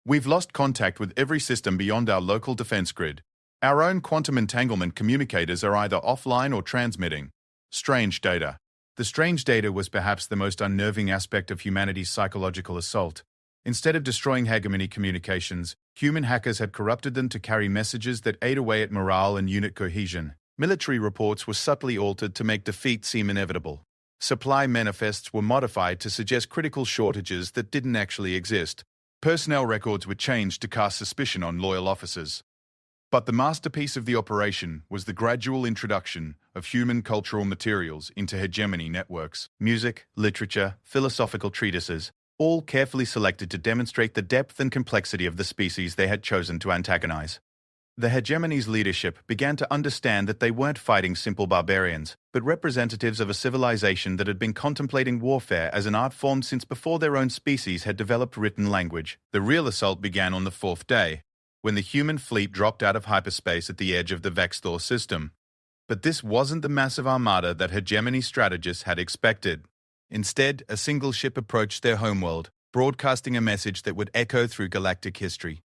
"We've lost contact with every system beyond our local defense grid. Our own quantum entanglement communicators are either offline or transmitting. Strange data." The strange data was perhaps the most unnerving aspect of humanity's psychological assault. Instead of destroying hegemony communications, human hackers had corrupted them to carry messages that ate away at morale and unit cohesion. Military reports were subtly altered to make defeat seem inevitable. Supply manifests were modified to suggest critical shortages that didn't actually exist. Personnel records were changed to cast suspicion on loyal officers. But the masterpiece of the operation was the gradual introduction of human cultural materials into hegemony networks. Music, literature, philosophical treatises, all carefully selected to demonstrate the depth and complexity of the species they had chosen to antagonize. The hegemony's leadership began to understand that they weren't fighting simple barbarians, but representatives of a civilization that had been contemplating warfare as an art form since before their own species had developed written language. The real assault began on the 4th day, when the human fleet dropped out of hyperspace at the edge of the Vexthor system. But this wasn't the massive armada that hegemony strategists had expected. Instead, a single ship approached their homeworld, broadcasting a message that would echo through galactic history.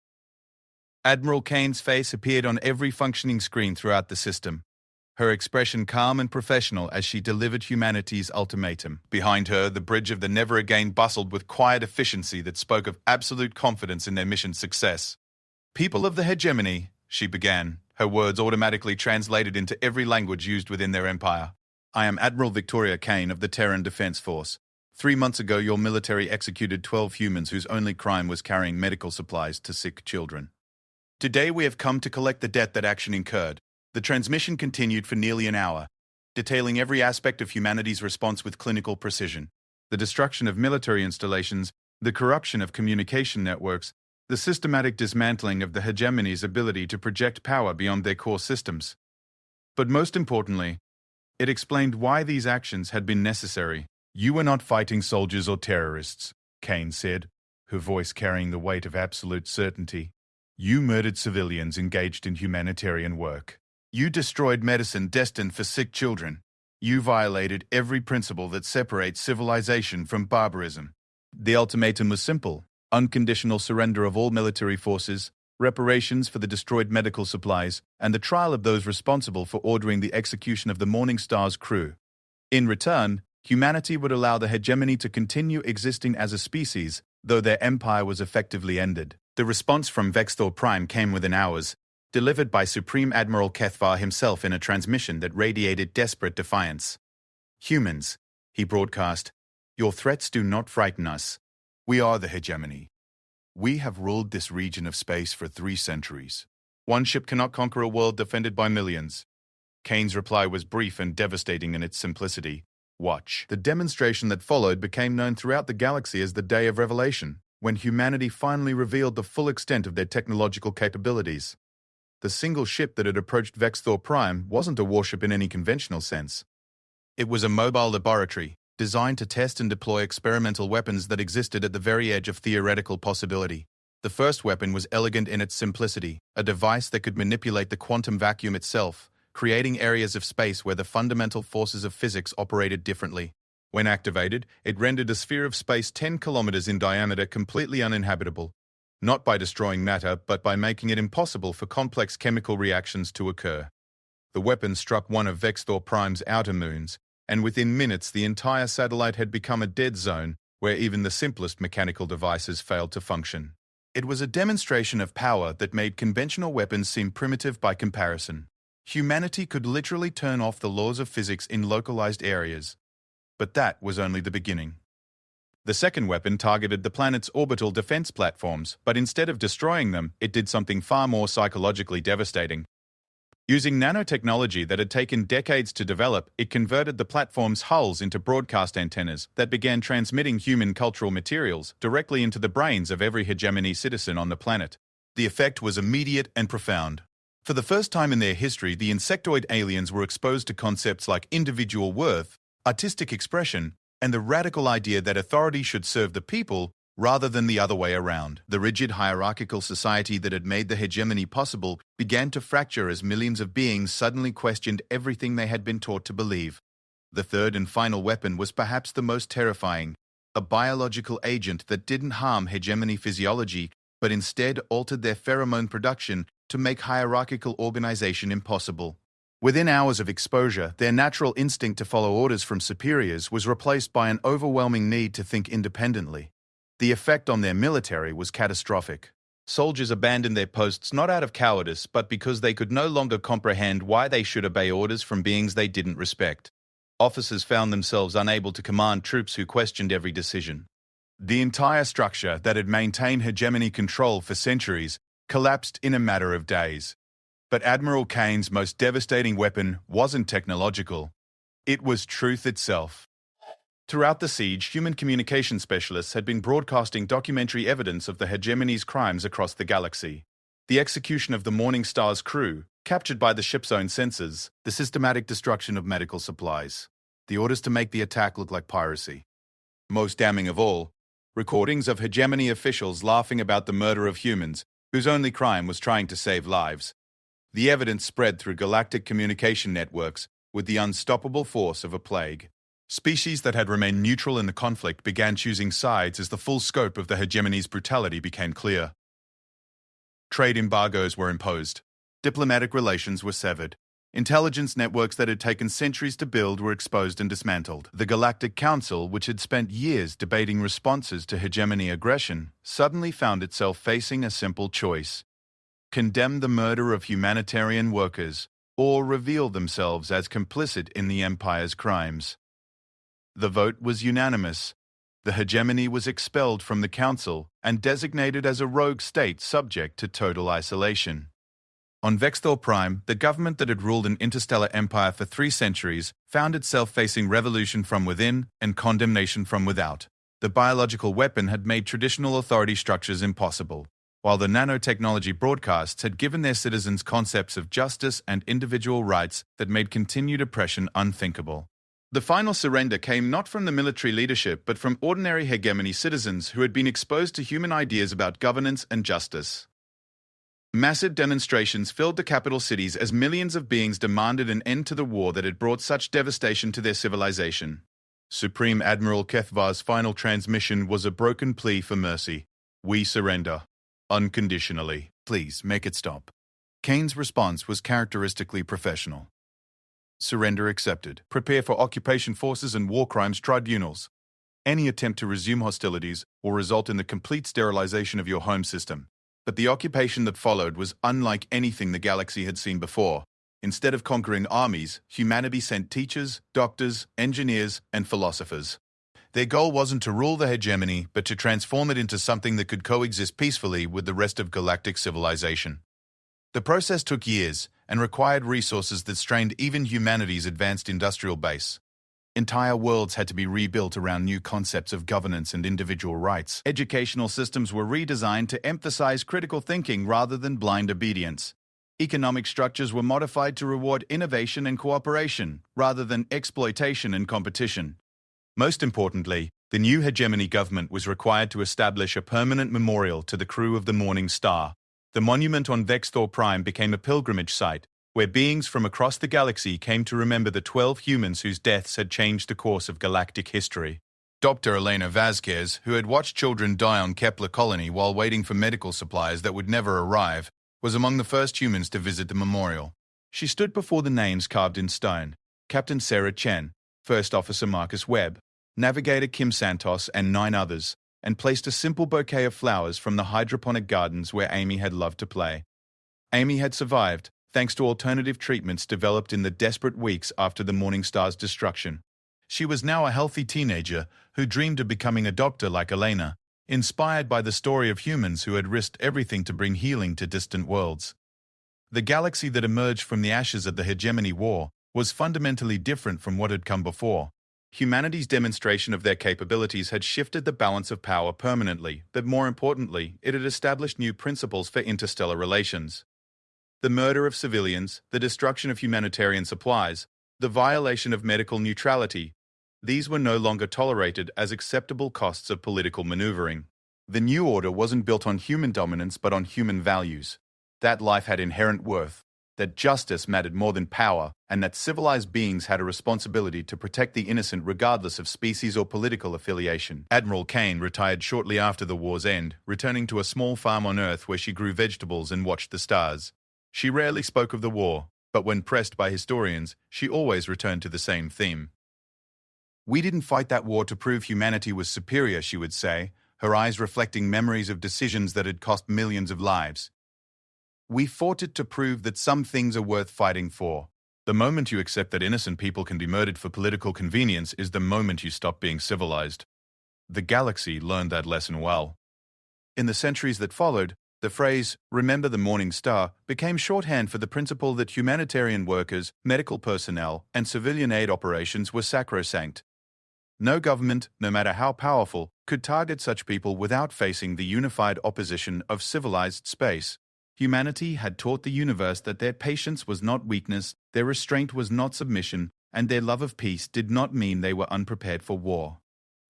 Admiral Kane's face appeared on every functioning screen throughout the system, her expression calm and professional as she delivered humanity's ultimatum. Behind her, the bridge of the Never Again bustled with quiet efficiency that spoke of absolute confidence in their mission's success. "People of the hegemony," she began, her words automatically translated into every language used within their empire. "I am Admiral Victoria Kane of the Terran Defense Force. 3 months ago, your military executed 12 humans whose only crime was carrying medical supplies to sick children. Today we have come to collect the debt that action incurred." The transmission continued for nearly an hour, detailing every aspect of humanity's response with clinical precision. The destruction of military installations, the corruption of communication networks, the systematic dismantling of the hegemony's ability to project power beyond their core systems. But most importantly, it explained why these actions had been necessary. "You were not fighting soldiers or terrorists," Kane said, her voice carrying the weight of absolute certainty. "You murdered civilians engaged in humanitarian work. You destroyed medicine destined for sick children. You violated every principle that separates civilization from barbarism." The ultimatum was simple: unconditional surrender of all military forces, reparations for the destroyed medical supplies, and the trial of those responsible for ordering the execution of the Morning Star's crew. In return, humanity would allow the hegemony to continue existing as a species, though their empire was effectively ended. The response from Vexthor Prime came within hours, delivered by Supreme Admiral Kethvar himself in a transmission that radiated desperate defiance. "Humans," he broadcast, "your threats do not frighten us. We are the hegemony. We have ruled this region of space for 3 centuries. One ship cannot conquer a world defended by millions. Kane's reply was brief and devastating in its simplicity. Watch. The demonstration that followed became known throughout the galaxy as the Day of Revelation, when humanity finally revealed the full extent of their technological capabilities. The single ship that had approached Vexthor Prime wasn't a warship in any conventional sense. It was a mobile laboratory, designed to test and deploy experimental weapons that existed at the very edge of theoretical possibility. The first weapon was elegant in its simplicity, a device that could manipulate the quantum vacuum itself, creating areas of space where the fundamental forces of physics operated differently. When activated, it rendered a sphere of space 10 kilometers in diameter completely uninhabitable, not by destroying matter, but by making it impossible for complex chemical reactions to occur. The weapon struck one of Vexthor Prime's outer moons, and within minutes the entire satellite had become a dead zone where even the simplest mechanical devices failed to function. It was a demonstration of power that made conventional weapons seem primitive by comparison. Humanity could literally turn off the laws of physics in localized areas. But that was only the beginning. The second weapon targeted the planet's orbital defense platforms, but instead of destroying them, it did something far more psychologically devastating. Using nanotechnology that had taken decades to develop, it converted the platform's hulls into broadcast antennas that began transmitting human cultural materials directly into the brains of every hegemony citizen on the planet. The effect was immediate and profound. For the first time in their history, the insectoid aliens were exposed to concepts like individual worth, artistic expression, and the radical idea that authority should serve the people rather than the other way around. The rigid hierarchical society that had made the hegemony possible began to fracture as millions of beings suddenly questioned everything they had been taught to believe. The third and final weapon was perhaps the most terrifying, a biological agent that didn't harm hegemony physiology, but instead altered their pheromone production to make hierarchical organization impossible. Within hours of exposure, their natural instinct to follow orders from superiors was replaced by an overwhelming need to think independently. The effect on their military was catastrophic. Soldiers abandoned their posts not out of cowardice, but because they could no longer comprehend why they should obey orders from beings they didn't respect. Officers found themselves unable to command troops who questioned every decision. The entire structure that had maintained hegemony control for centuries collapsed in a matter of days. But Admiral Kane's most devastating weapon wasn't technological. It was truth itself. Throughout the siege, human communication specialists had been broadcasting documentary evidence of the hegemony's crimes across the galaxy. The execution of the Morning Star's crew, captured by the ship's own sensors, the systematic destruction of medical supplies, the orders to make the attack look like piracy. Most damning of all, recordings of hegemony officials laughing about the murder of humans, whose only crime was trying to save lives. The evidence spread through galactic communication networks with the unstoppable force of a plague. Species that had remained neutral in the conflict began choosing sides as the full scope of the hegemony's brutality became clear. Trade embargoes were imposed. Diplomatic relations were severed. Intelligence networks that had taken centuries to build were exposed and dismantled. The Galactic Council, which had spent years debating responses to hegemony aggression, suddenly found itself facing a simple choice: condemn the murder of humanitarian workers, or reveal themselves as complicit in the Empire's crimes. The vote was unanimous. The hegemony was expelled from the Council and designated as a rogue state subject to total isolation. On Vexthor Prime, the government that had ruled an interstellar empire for 3 centuries found itself facing revolution from within and condemnation from without. The biological weapon had made traditional authority structures impossible, while the nanotechnology broadcasts had given their citizens concepts of justice and individual rights that made continued oppression unthinkable. The final surrender came not from the military leadership but from ordinary hegemony citizens who had been exposed to human ideas about governance and justice. Massive demonstrations filled the capital cities as millions of beings demanded an end to the war that had brought such devastation to their civilization. Supreme Admiral Kethvar's final transmission was a broken plea for mercy. We surrender. Unconditionally. Please, make it stop. Kane's response was characteristically professional. Surrender accepted. Prepare for occupation forces and war crimes tribunals. Any attempt to resume hostilities will result in the complete sterilization of your home system. But the occupation that followed was unlike anything the galaxy had seen before. Instead of conquering armies, humanity sent teachers, doctors, engineers, and philosophers. Their goal wasn't to rule the hegemony, but to transform it into something that could coexist peacefully with the rest of galactic civilization. The process took years, and required resources that strained even humanity's advanced industrial base. Entire worlds had to be rebuilt around new concepts of governance and individual rights. Educational systems were redesigned to emphasize critical thinking rather than blind obedience. Economic structures were modified to reward innovation and cooperation, rather than exploitation and competition. Most importantly, the new hegemony government was required to establish a permanent memorial to the crew of the Morning Star. The monument on Vexthor Prime became a pilgrimage site, where beings from across the galaxy came to remember the 12 humans whose deaths had changed the course of galactic history. Dr. Elena Vasquez, who had watched children die on Kepler Colony while waiting for medical supplies that would never arrive, was among the first humans to visit the memorial. She stood before the names carved in stone: Captain Sarah Chen, First Officer Marcus Webb, Navigator Kim Santos, and 9 others, and placed a simple bouquet of flowers from the hydroponic gardens where Amy had loved to play. Amy had survived, thanks to alternative treatments developed in the desperate weeks after the Morning Star's destruction. She was now a healthy teenager who dreamed of becoming a doctor like Elena, inspired by the story of humans who had risked everything to bring healing to distant worlds. The galaxy that emerged from the ashes of the Hegemony War was fundamentally different from what had come before. Humanity's demonstration of their capabilities had shifted the balance of power permanently, but more importantly, it had established new principles for interstellar relations. The murder of civilians, the destruction of humanitarian supplies, the violation of medical neutrality, these were no longer tolerated as acceptable costs of political maneuvering. The new order wasn't built on human dominance but on human values. That life had inherent worth, that justice mattered more than power, and that civilized beings had a responsibility to protect the innocent regardless of species or political affiliation. Admiral Kane retired shortly after the war's end, returning to a small farm on Earth where she grew vegetables and watched the stars. She rarely spoke of the war, but when pressed by historians, she always returned to the same theme. "We didn't fight that war to prove humanity was superior," she would say, her eyes reflecting memories of decisions that had cost millions of lives. "We fought it to prove that some things are worth fighting for. The moment you accept that innocent people can be murdered for political convenience is the moment you stop being civilized." The galaxy learned that lesson well. In the centuries that followed, the phrase, "Remember the Morning Star," became shorthand for the principle that humanitarian workers, medical personnel, and civilian aid operations were sacrosanct. No government, no matter how powerful, could target such people without facing the unified opposition of civilized space. Humanity had taught the universe that their patience was not weakness, their restraint was not submission, and their love of peace did not mean they were unprepared for war.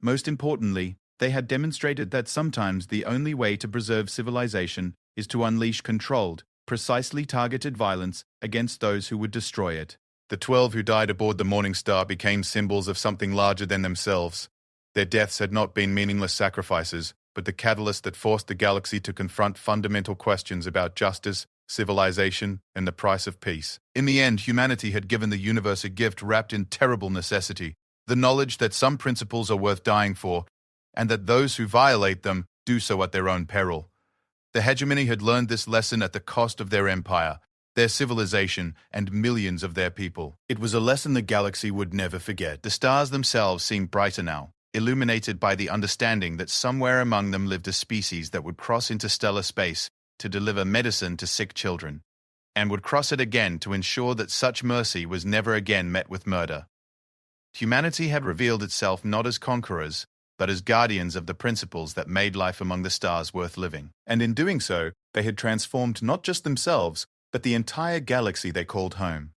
Most importantly, they had demonstrated that sometimes the only way to preserve civilization is to unleash controlled, precisely targeted violence against those who would destroy it. The 12 who died aboard the Morning Star became symbols of something larger than themselves. Their deaths had not been meaningless sacrifices, but the catalyst that forced the galaxy to confront fundamental questions about justice, civilization, and the price of peace. In the end, humanity had given the universe a gift wrapped in terrible necessity: the knowledge that some principles are worth dying for, and that those who violate them do so at their own peril. The hegemony had learned this lesson at the cost of their empire, their civilization, and millions of their people. It was a lesson the galaxy would never forget. The stars themselves seemed brighter now, illuminated by the understanding that somewhere among them lived a species that would cross interstellar space to deliver medicine to sick children, and would cross it again to ensure that such mercy was never again met with murder. Humanity had revealed itself not as conquerors, but as guardians of the principles that made life among the stars worth living. And in doing so, they had transformed not just themselves, but the entire galaxy they called home.